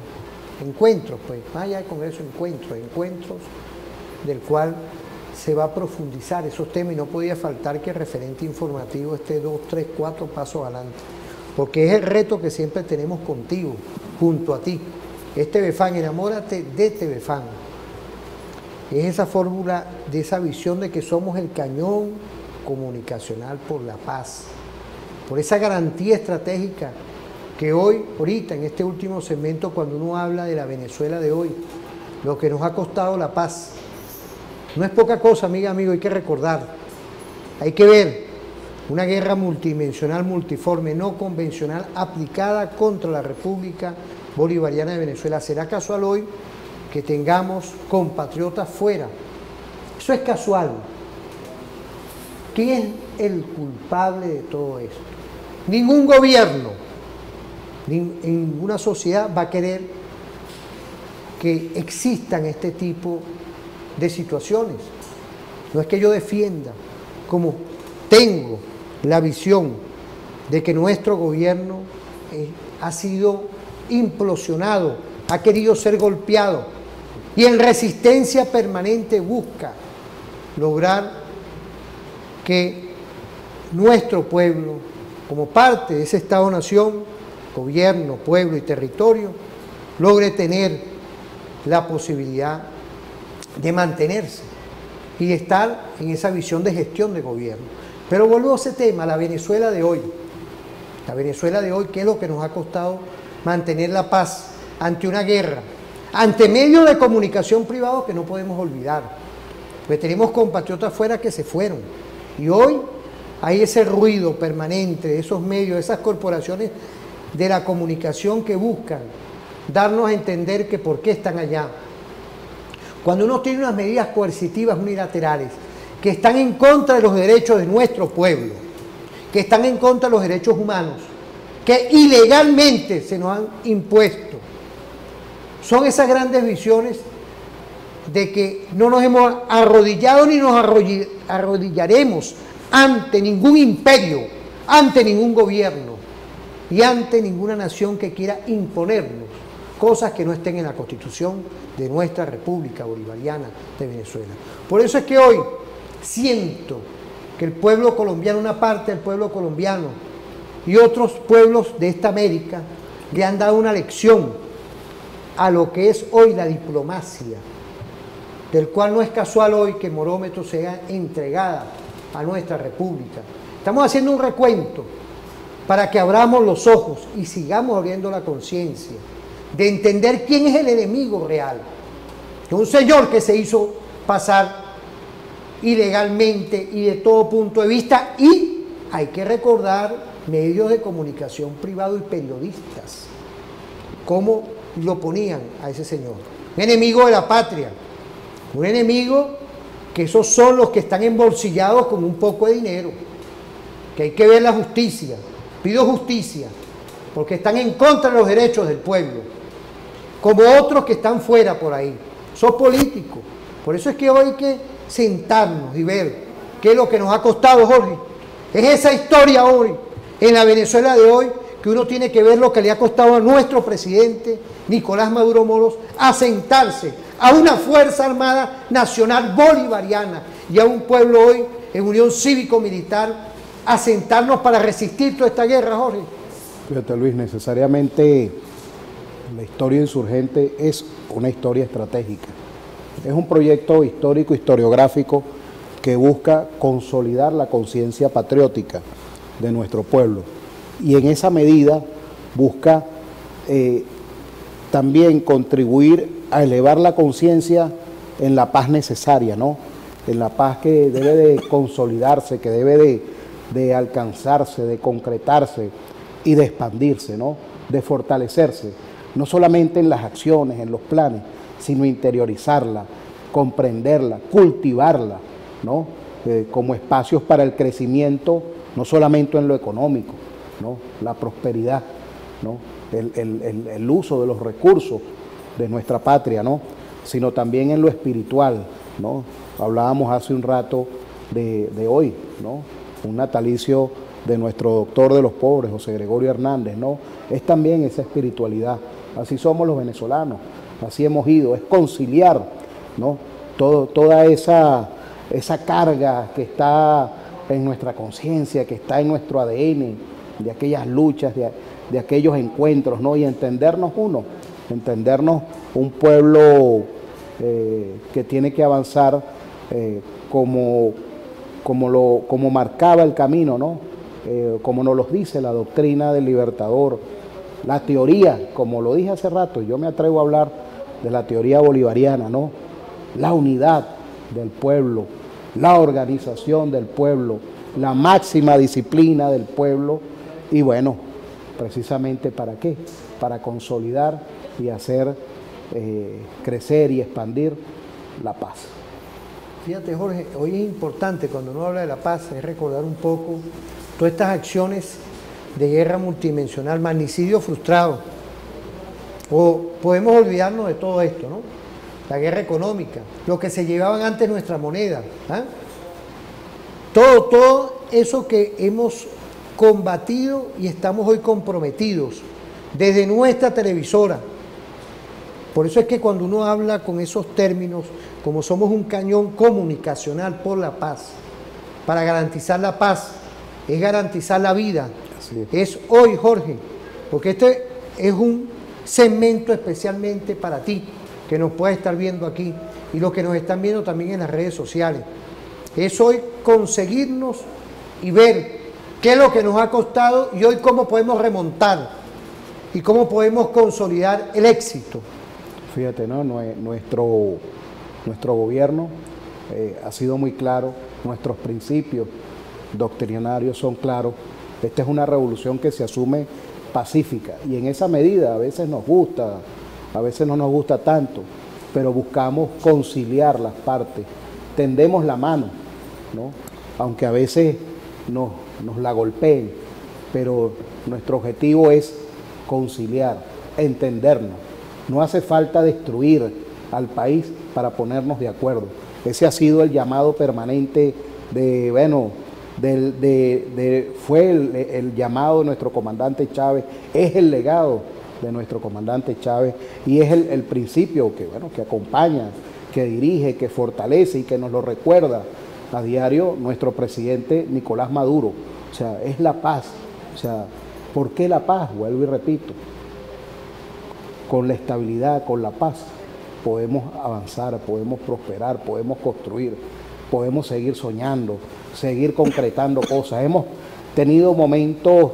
encuentros, pues, más allá de congresos, encuentros del cual se va a profundizar esos temas y no podía faltar que el referente informativo esté 2, 3, 4 pasos adelante, porque es el reto que siempre tenemos contigo, junto a ti. Es TVFAN, enamórate de TVFAN. Es esa fórmula, de esa visión de que somos el cañón comunicacional por la paz, por esa garantía estratégica que hoy, ahorita, en este último segmento, cuando uno habla de la Venezuela de hoy, lo que nos ha costado la paz, no es poca cosa, amiga, amigo, hay que recordar, hay que ver una guerra multidimensional, multiforme, no convencional, aplicada contra la República Bolivariana de Venezuela. ¿Será casual hoy que tengamos compatriotas fuera? Eso es casual. ¿Quién es el culpable de todo esto? Ningún gobierno, ninguna sociedad va a querer que existan este tipo de situaciones. No es que yo defienda, como tengo la visión de que nuestro gobierno ha sido implosionado, ha querido ser golpeado y en resistencia permanente busca lograr que nuestro pueblo, como parte de ese Estado-Nación, gobierno, pueblo y territorio, logre tener la posibilidad de mantenerse y de estar en esa visión de gestión de gobierno. Pero vuelvo a ese tema, la Venezuela de hoy. La Venezuela de hoy, ¿qué es lo que nos ha costado mantener la paz ante una guerra? Ante medios de comunicación privados que no podemos olvidar. Pues tenemos compatriotas fuera que se fueron. Y hoy hay ese ruido permanente de esos medios, de esas corporaciones de la comunicación que buscan darnos a entender que por qué están allá. Cuando uno tiene unas medidas coercitivas unilaterales que están en contra de los derechos de nuestro pueblo que están en contra de los derechos humanos, que ilegalmente se nos han impuesto. Son esas grandes visiones de que no nos hemos arrodillado ni nos arrodillaremos ante ningún imperio, ante ningún gobierno y ante ninguna nación que quiera imponernos cosas que no estén en la Constitución de nuestra República Bolivariana de Venezuela. Por eso es que hoy siento que el pueblo colombiano, una parte del pueblo colombiano y otros pueblos de esta América le han dado una lección a lo que es hoy la diplomacia, del cual no es casual hoy que Morómetro sea entregada a nuestra República. Estamos haciendo un recuento para que abramos los ojos y sigamos abriendo la conciencia de entender quién es el enemigo real. Un señor que se hizo pasar ilegalmente y de todo punto de vista, y hay que recordar medios de comunicación privados y periodistas, cómo lo ponían a ese señor. Un enemigo de la patria, un enemigo que esos son los que están embolsillados con un poco de dinero, que hay que ver la justicia. Pido justicia, porque están en contra de los derechos del pueblo, como otros que están fuera por ahí. Son políticos. Por eso es que hoy hay que sentarnos y ver qué es lo que nos ha costado, Jorge. Es esa historia hoy, en la Venezuela de hoy, que uno tiene que ver lo que le ha costado a nuestro presidente Nicolás Maduro Moros asentarse a una Fuerza Armada Nacional Bolivariana y a un pueblo hoy en unión cívico-militar, asentarnos para resistir toda esta guerra, Jorge. Fíjate, Luis, necesariamente la historia insurgente es una historia estratégica. Es un proyecto histórico, historiográfico, que busca consolidar la conciencia patriótica de nuestro pueblo. Y en esa medida busca también contribuir a elevar la conciencia en la paz necesaria, ¿no? En la paz que debe de consolidarse, que debe de alcanzarse, de concretarse y de expandirse, ¿no? De fortalecerse, no solamente en las acciones, en los planes, sino interiorizarla, comprenderla, cultivarla, ¿no? Como espacios para el crecimiento, no solamente en lo económico, ¿no? La prosperidad, ¿no? El uso de los recursos de nuestra patria, ¿no? Sino también en lo espiritual, ¿no? Hablábamos hace un rato de hoy, ¿no? Un natalicio de nuestro doctor de los pobres, José Gregorio Hernández, ¿no? Es también esa espiritualidad. Así somos los venezolanos, así hemos ido, es conciliar, ¿no? Toda esa carga que está en nuestra conciencia, que está en nuestro ADN, de aquellas luchas, de aquellos encuentros, ¿no? Y entendernos entendernos un pueblo que tiene que avanzar como marcaba el camino, ¿no? Como nos lo dice la doctrina del Libertador, la teoría, como lo dije hace rato, yo me atrevo a hablar de la teoría bolivariana, ¿no? La unidad del pueblo, la organización del pueblo, la máxima disciplina del pueblo, y bueno, precisamente ¿para qué? Para consolidar y hacer crecer y expandir la paz. Fíjate, Jorge, hoy es importante cuando uno habla de la paz, es recordar un poco todas estas acciones de guerra multidimensional, magnicidio frustrado, o podemos olvidarnos de todo esto, ¿no? La guerra económica, lo que se llevaban antes nuestra moneda, ¿ah? Todo eso que hemos combatido y estamos hoy comprometidos desde nuestra televisora. Por eso es que cuando uno habla con esos términos, como somos un cañón comunicacional por la paz, para garantizar la paz, es garantizar la vida. Es hoy, Jorge, porque este es un segmento especialmente para ti, que nos puede estar viendo aquí, y los que nos están viendo también en las redes sociales. Es hoy conseguirnos y ver qué es lo que nos ha costado y hoy cómo podemos remontar y cómo podemos consolidar el éxito. Fíjate, ¿no? Nuestro gobierno ha sido muy claro, nuestros principios doctrinarios son claros. Esta es una revolución que se asume pacífica y en esa medida a veces nos gusta, a veces no nos gusta tanto, pero buscamos conciliar las partes, tendemos la mano, ¿no? Aunque a veces nos la golpeen, pero nuestro objetivo es conciliar, entendernos. No hace falta destruir al país para ponernos de acuerdo. Ese ha sido el llamado permanente fue el llamado de nuestro comandante Chávez, es el legado de nuestro comandante Chávez y es el principio que acompaña, que dirige, que fortalece y que nos lo recuerda a diario nuestro presidente Nicolás Maduro. O sea, es la paz. O sea, ¿por qué la paz? Vuelvo y repito. Con la estabilidad, con la paz, podemos avanzar, podemos prosperar, podemos construir, podemos seguir soñando, seguir concretando cosas. Hemos tenido momentos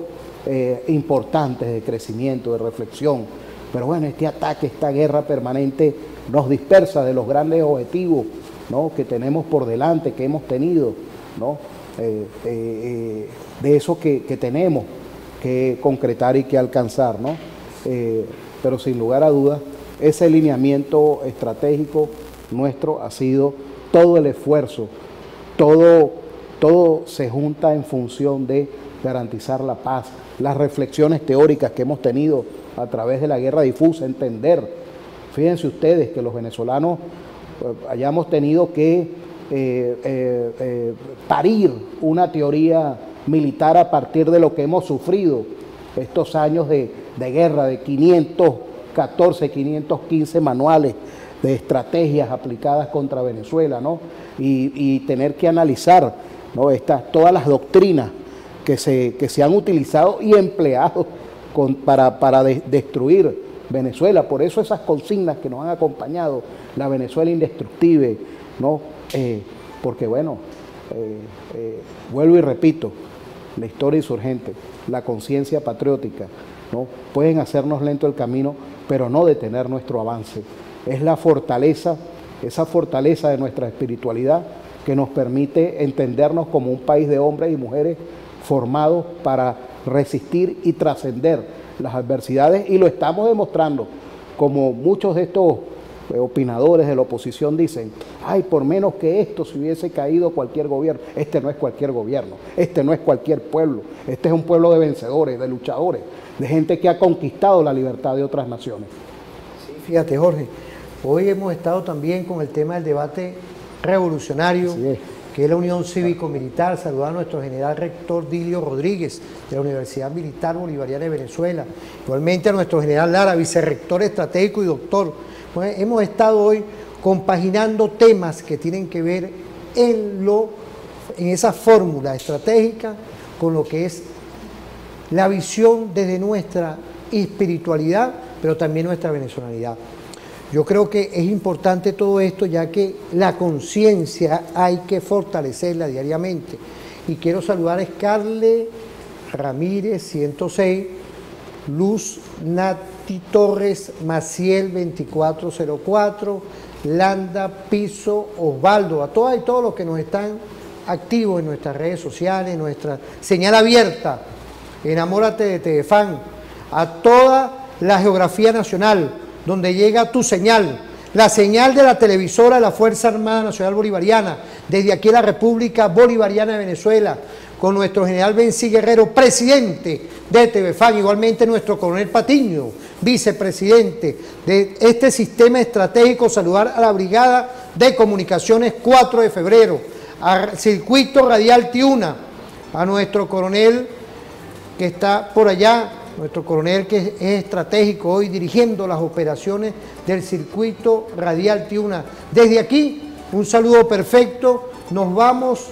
importantes de crecimiento, de reflexión, pero bueno, este ataque, esta guerra permanente nos dispersa de los grandes objetivos, ¿no?, que tenemos por delante, que hemos tenido, ¿no?, de eso que tenemos que concretar y que alcanzar, ¿no? Pero sin lugar a dudas, ese lineamiento estratégico nuestro ha sido todo el esfuerzo, todo se junta en función de garantizar la paz, las reflexiones teóricas que hemos tenido a través de la guerra difusa, entender. Fíjense ustedes que los venezolanos hayamos tenido que parir una teoría militar a partir de lo que hemos sufrido estos años de guerra, de 514, 515 manuales de estrategias aplicadas contra Venezuela, ¿no? Y tener que analizar, ¿no?, todas las doctrinas que se han utilizado y empleado para destruir Venezuela. Por eso esas consignas que nos han acompañado, la Venezuela indestructible, ¿no? Porque bueno, vuelvo y repito, la historia insurgente, la conciencia patriótica, ¿no?, pueden hacernos lento el camino, pero no detener nuestro avance. Es la fortaleza, esa fortaleza de nuestra espiritualidad que nos permite entendernos como un país de hombres y mujeres formados para resistir y trascender las adversidades, y lo estamos demostrando, como muchos de estos opinadores de la oposición dicen: ay, por menos que esto se hubiese caído cualquier gobierno. Este no es cualquier gobierno, este no es cualquier pueblo, este es un pueblo de vencedores, de luchadores, de gente que ha conquistado la libertad de otras naciones. Sí, fíjate, Jorge, hoy hemos estado también con el tema del debate revolucionario, que es la Unión Cívico-Militar. Saludar a nuestro general rector Dilio Rodríguez, de la Universidad Militar Bolivariana de Venezuela. Igualmente a nuestro general Lara, vicerrector estratégico y doctor. Bueno, hemos estado hoy compaginando temas que tienen que ver en esa fórmula estratégica con lo que es la visión desde nuestra espiritualidad, pero también nuestra venezolanidad. Yo creo que es importante todo esto, ya que la conciencia hay que fortalecerla diariamente. Y quiero saludar a Scarlett Ramírez, 106, Luz Nati Torres, Maciel, 2404, Landa Piso, Osvaldo, a todas y todos los que nos están activos en nuestras redes sociales, en nuestra señal abierta, Enamórate de Tedefán, a toda la geografía nacional, donde llega tu señal, la señal de la televisora de la Fuerza Armada Nacional Bolivariana, desde aquí la República Bolivariana de Venezuela, con nuestro general Benzi Guerrero, presidente de TVFAN, igualmente nuestro coronel Patiño, vicepresidente de este sistema estratégico. Saludar a la Brigada de Comunicaciones 4 de febrero, al Circuito Radial Tiuna, a nuestro coronel que está por allá, nuestro coronel que es estratégico hoy dirigiendo las operaciones del Circuito Radial Tiuna. Desde aquí, un saludo perfecto. Nos vamos